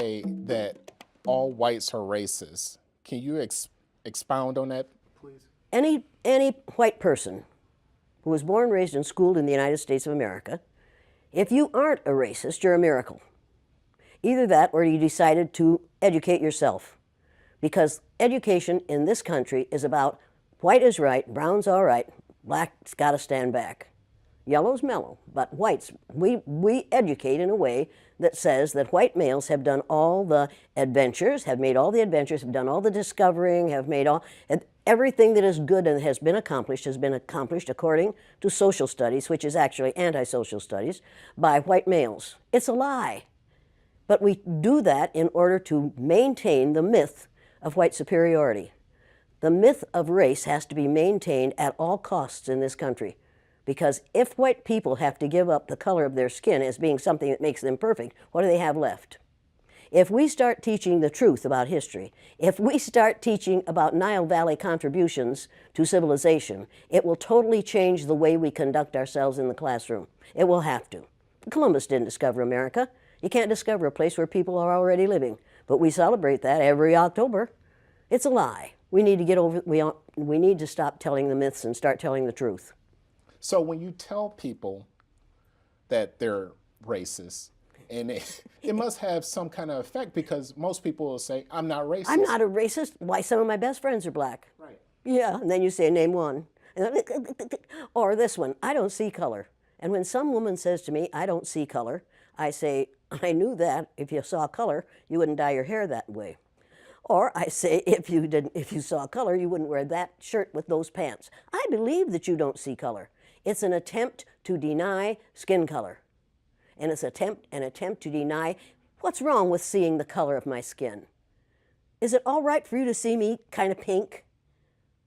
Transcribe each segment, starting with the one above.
say that all whites are racist. Can you expound on that, please? Any white person who was born, raised, and schooled in the United States of America, if you aren't a racist, you're a miracle. Either that or you decided to educate yourself. Because education in this country is about white is right, brown's all right, black's got to stand back. Yellow's mellow, but whites, we educate in a way that says that white males have done all the adventures, have made all the adventures, have done all the discovering, have made all, everything that is good and has been accomplished according to social studies, which is actually anti-social studies, by white males. It's a lie. But we do that in order to maintain the myth of white superiority. The myth of race has to be maintained at all costs in this country. Because if white people have to give up the color of their skin as being something that makes them perfect, what do they have left? If we start teaching the truth about history, if we start teaching about Nile Valley contributions to civilization, it will totally change the way we conduct ourselves in the classroom. It will have to. Columbus didn't discover America. You can't discover a place where people are already living. But we celebrate that every October. It's a lie. We need to get over, we need to stop telling the myths and start telling the truth. So when you tell people that they're racist, and it must have some kind of effect, because most people will say, I'm not racist. I'm not a racist. Why, some of my best friends are black. Right. Yeah, and then you say, name one. Or this one, I don't see color. And when some woman says to me, I don't see color, I say, I knew that if you saw color, you wouldn't dye your hair that way. Or I say, if you saw color, you wouldn't wear that shirt with those pants. I believe that you don't see color. It's an attempt to deny skin color. And it's an attempt to deny what's wrong with seeing the color of my skin. Is it all right for you to see me kind of pink?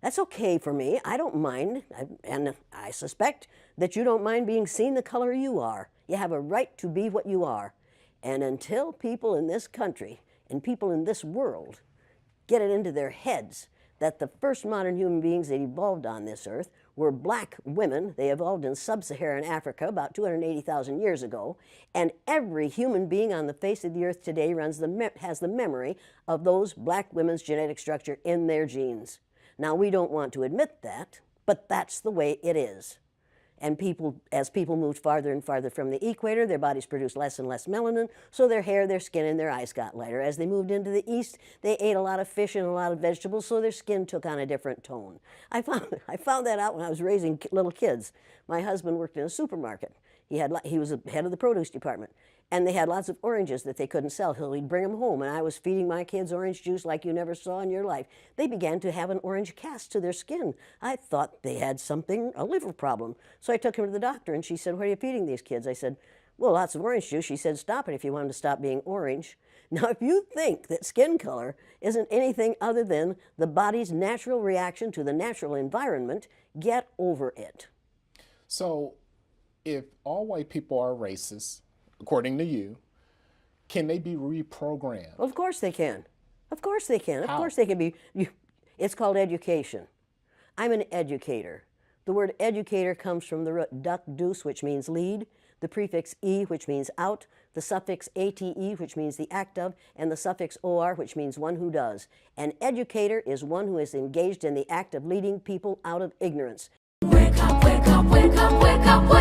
That's okay for me. I don't mind. And I suspect that you don't mind being seen the color you are. You have a right to be what you are. And until people in this country and people in this world get it into their heads that the first modern human beings that evolved on this earth were black women. They evolved in sub-Saharan Africa about 280,000 years ago, and every human being on the face of the earth today has the memory of those black women's genetic structure in their genes. Now, we don't want to admit that, but that's the way it is. And as people moved farther and farther from the equator, their bodies produced less and less melanin, so their hair, their skin, and their eyes got lighter. As they moved into the east, they ate a lot of fish and a lot of vegetables, so their skin took on a different tone. I found that out when I was raising little kids. My husband worked in a supermarket. He was the head of the produce department. And they had lots of oranges that they couldn't sell, so he'd bring them home, and I was feeding my kids orange juice like you never saw in your life. They began to have an orange cast to their skin. I thought they had a liver problem. So I took them to the doctor, and she said, what are you feeding these kids? I said, well, lots of orange juice. She said, stop it if you want them to stop being orange. Now, if you think that skin color isn't anything other than the body's natural reaction to the natural environment, get over it. So if all white people are racist, according to you, can they be reprogrammed? Of course they can. Of course they can. Of How? course they can be. It's called education. I'm an educator. The word educator comes from the root duc dus, which means lead, the prefix e, which means out, the suffix ate, which means the act of, and the suffix or, which means one who does. An educator is one who is engaged in the act of leading people out of ignorance. Wake up, wake up, wake up, wake up.